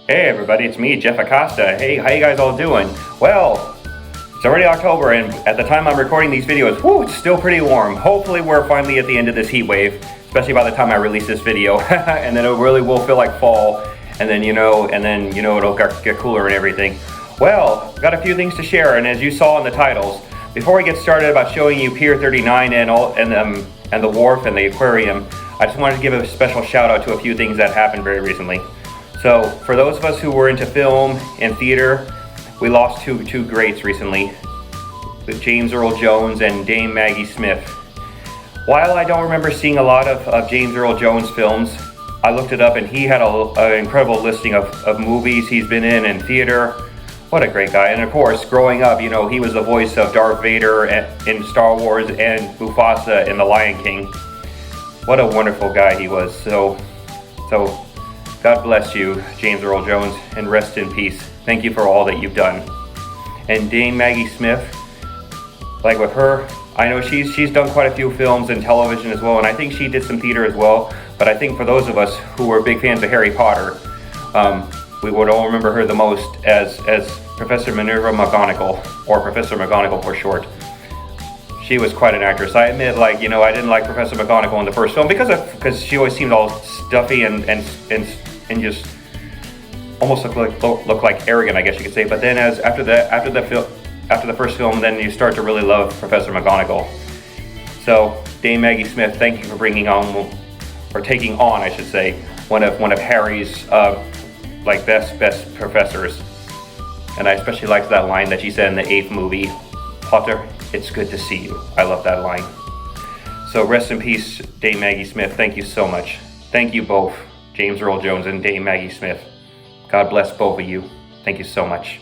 Hey everybody, it's me, Jeff Acosta. Hey, how you guys all doing? Well, it's already October and at the time I'm recording these videos, it's still pretty warm. Hopefully we're finally at the end of this heat wave, especially by the time I release this video. And then it really will feel like fall, and then it'll get cooler and everything. Well, I've got a few things to share, and as you saw in the titles, before we get started about showing you Pier 39 and the wharf and the aquarium, I just wanted to give a special shout out to a few things that happened very recently. So, for those of us who were into film and theater, we lost two greats recently, with James Earl Jones and Dame Maggie Smith. While I don't remember seeing a lot of James Earl Jones films, I looked it up and he had an incredible listing of movies he's been in theater. What a great guy. And of course, growing up, he was the voice of Darth Vader in Star Wars and Mufasa in The Lion King. What a wonderful guy he was. So God bless you, James Earl Jones, and rest in peace. Thank you for all that you've done. And Dame Maggie Smith, like with her, I know she's done quite a few films and television as well, and I think she did some theater as well. But I think for those of us who were big fans of Harry Potter, we would all remember her the most as Professor Minerva McGonagall, or Professor McGonagall for short. She was quite an actress. I admit, I didn't like Professor McGonagall in the first film because she always seemed all stuffy and just almost look like arrogant, I guess you could say. But then after the first film, then you start to really love Professor McGonagall. So Dame Maggie Smith, thank you for taking on, I should say, one of Harry's best professors. And I especially liked that line that she said in the 8th movie, "Potter, it's good to see you." I love that line. So rest in peace, Dame Maggie Smith. Thank you so much. Thank you both, James Earl Jones and Dame Maggie Smith. God bless both of you. Thank you so much.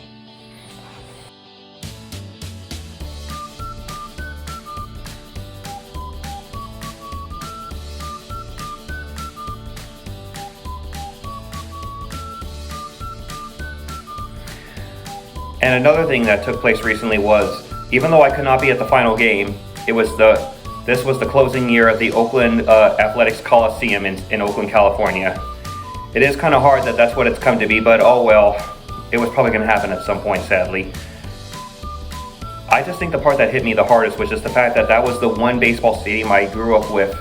And another thing that took place recently was, even though I could not be at the final game, this was the closing year of the Oakland Athletics Coliseum in Oakland, California. It is kind of hard that that's what it's come to be, but oh well, it was probably going to happen at some point, sadly. I just think the part that hit me the hardest was just the fact that was the one baseball stadium I grew up with,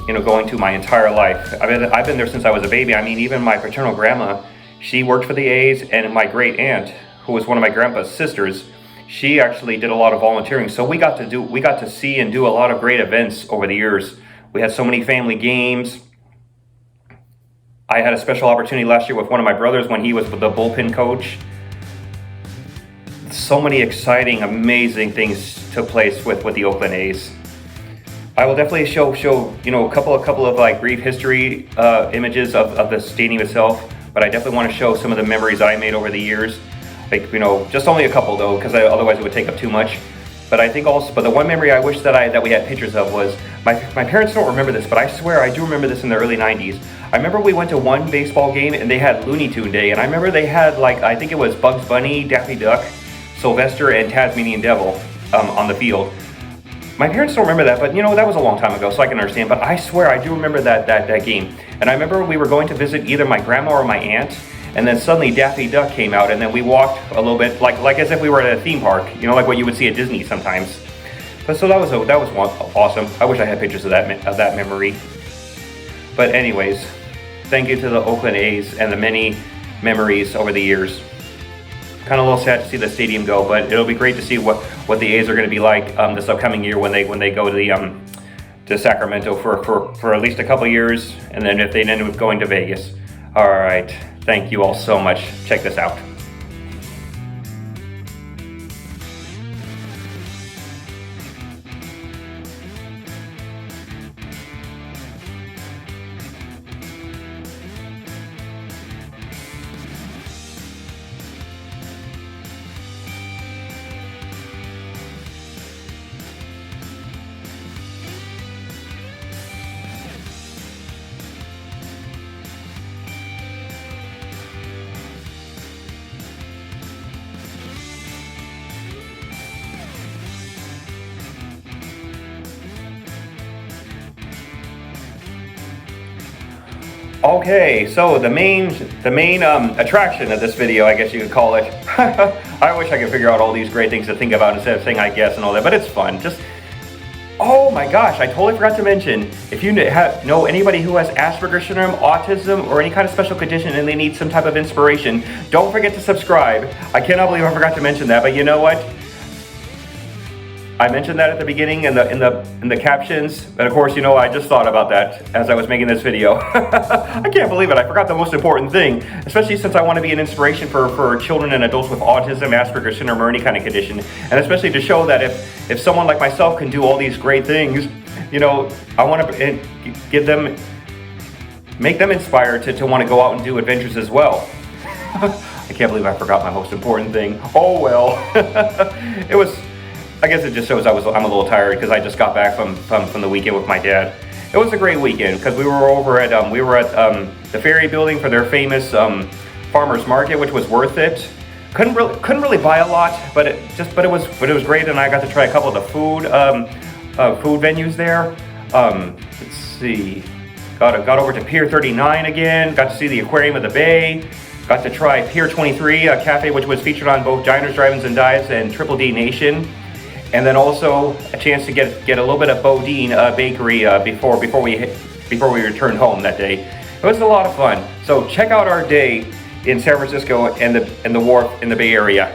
going to my entire life. I've been there since I was a baby. I mean, even my paternal grandma, she worked for the A's, and my great aunt, who was one of my grandpa's sisters, she actually did a lot of volunteering. So we got to see and do a lot of great events over the years. We had so many family games. I had a special opportunity last year with one of my brothers when he was the bullpen coach. So many exciting, amazing things took place with the Oakland A's. I will definitely show a couple of brief history images of the stadium itself, but I definitely want to show some of the memories I made over the years. Just only a couple though, because otherwise it would take up too much. But I think also, the one memory I wish that we had pictures of was, my parents don't remember this, but I swear I do remember this in the early 90s. I remember we went to one baseball game and they had Looney Tune Day, and I remember they had I think it was Bugs Bunny, Daffy Duck, Sylvester, and Tasmanian Devil on the field. My parents don't remember that, but that was a long time ago, so I can understand. But I swear I do remember that game. And I remember we were going to visit either my grandma or my aunt, and then suddenly Daffy Duck came out, and then we walked a little bit, like as if we were at a theme park, like what you would see at Disney sometimes. But so that was awesome. I wish I had pictures of that memory. But anyways, thank you to the Oakland A's and the many memories over the years. Kind of a little sad to see the stadium go, but it'll be great to see what the A's are going to be like this upcoming year when they go to to Sacramento for at least a couple years, and then if they end up going to Vegas. All right. Thank you all so much. Check this out. Okay, so the main attraction of this video, I guess you could call it. I wish I could figure out all these great things to think about instead of saying I guess and all that, but it's fun. Just, oh my gosh, I totally forgot to mention, if you know anybody who has Asperger syndrome, autism, or any kind of special condition and they need some type of inspiration, don't forget to subscribe. I cannot believe I forgot to mention that, but you know what? I mentioned that at the beginning in the captions, and of course, you know, I just thought about that as I was making this video. I can't believe it, I forgot the most important thing, especially since I want to be an inspiration for children and adults with autism, Asperger syndrome, or any kind of condition, and especially to show that if someone like myself can do all these great things, you know, I want to make them inspired to want to go out and do adventures as well. I can't believe I forgot my most important thing. Oh well. I guess it just shows I'm a little tired because I just got back from the weekend with my dad. It was a great weekend because we were over at the Ferry building for their famous farmers market, which was worth it. Couldn't really buy a lot, but it was great, and I got to try a couple of the food venues there. Let's see, got over to Pier 39 again. Got to see the Aquarium of the Bay. Got to try Pier 23, a cafe which was featured on both Diners, Drive-Ins, and Dives and Triple D Nation. And then also a chance to get a little bit of Boudin Bakery before we returned home that day. It was a lot of fun. So check out our day in San Francisco and the wharf in the Bay Area.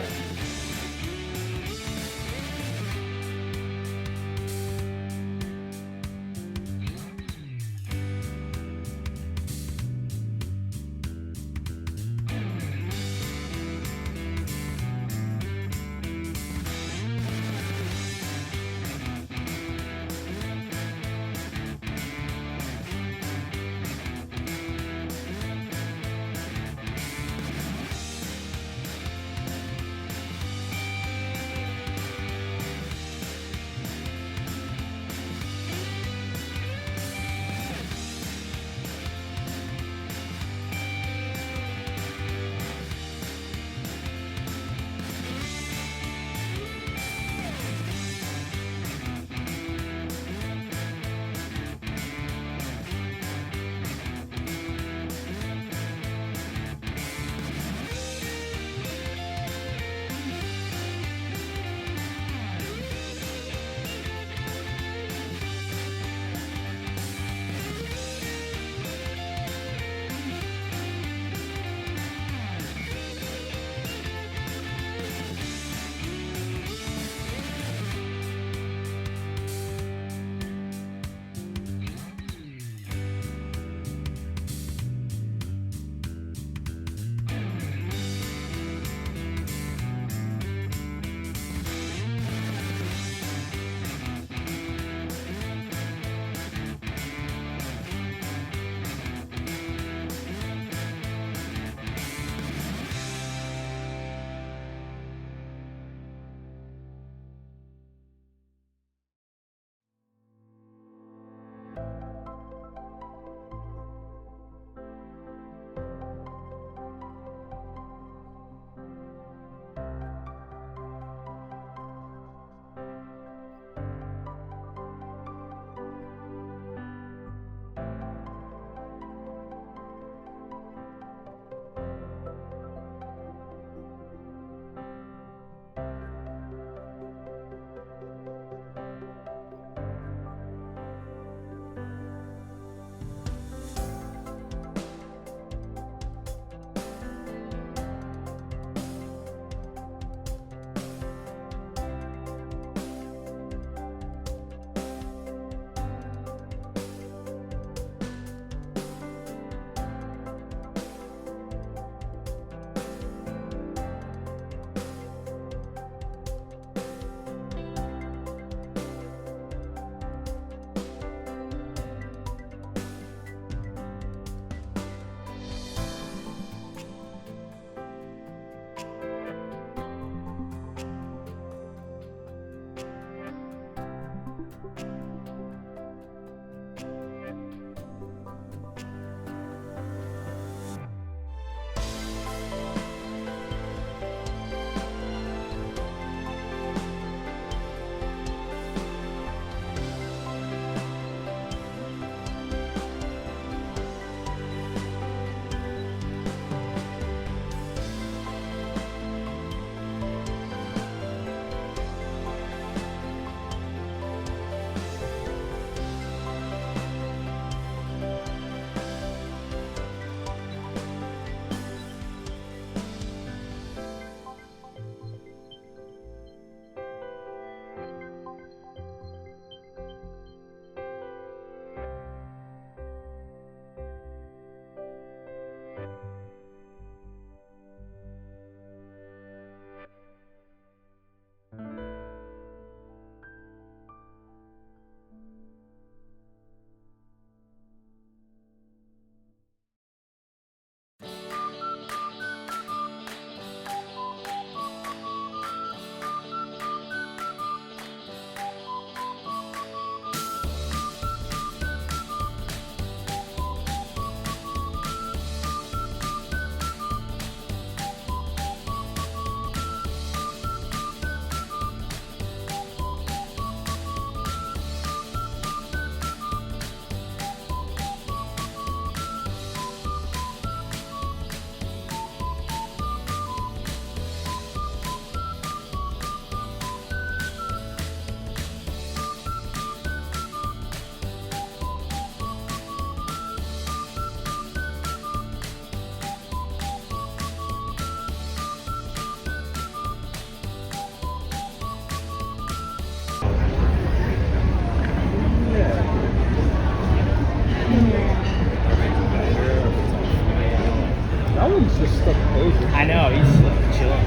I know, he's chilling.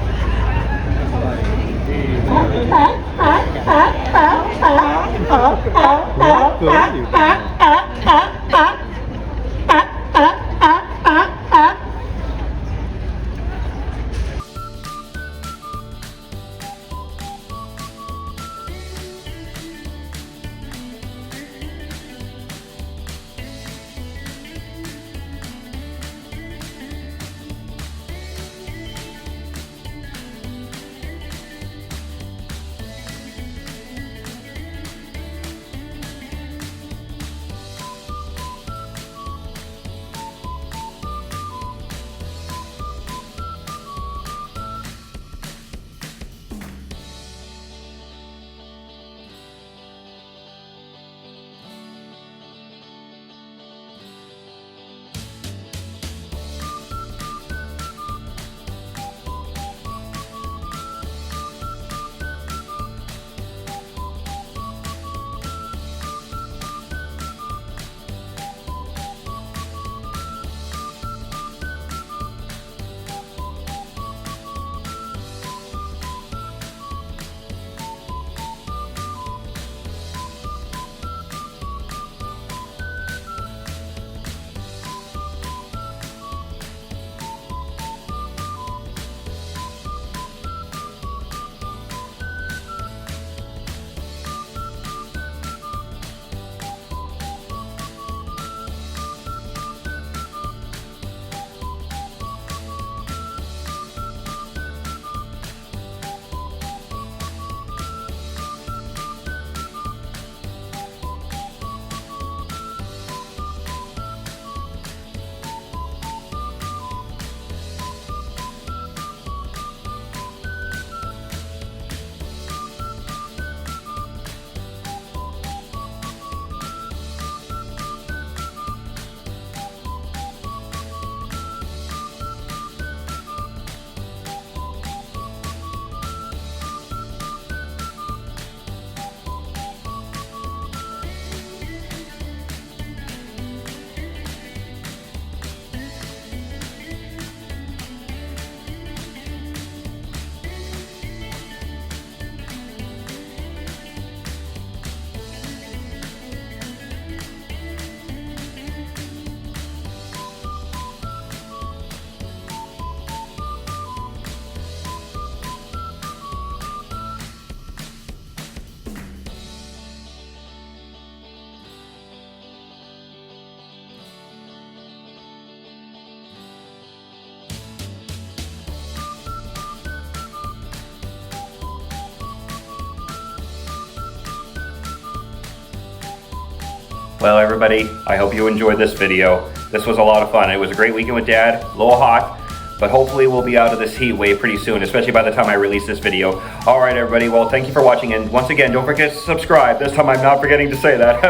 Well, everybody, I hope you enjoyed this video. This was a lot of fun. It was a great weekend with Dad, a little hot, but hopefully we'll be out of this heat wave pretty soon, especially by the time I release this video. All right, everybody, well, thank you for watching, and once again, don't forget to subscribe. This time I'm not forgetting to say that.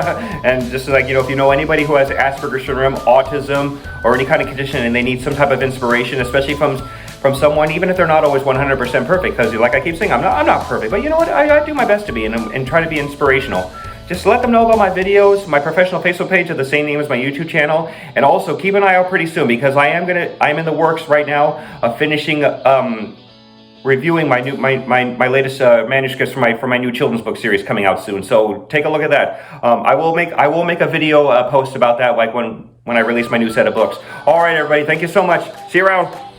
And just like, if you know anybody who has Asperger syndrome, autism, or any kind of condition, and they need some type of inspiration, especially from someone, even if they're not always 100% perfect, because like I keep saying, I'm not perfect, but you know what, I do my best to be, and try to be inspirational. Just let them know about my videos, my professional Facebook page of the same name as my YouTube channel, and also keep an eye out pretty soon, because I'm in the works right now of finishing reviewing my latest manuscripts for my new children's book series coming out soon. So take a look at that. I will make a video post about that, like when I release my new set of books. All right, everybody, thank you so much. See you around.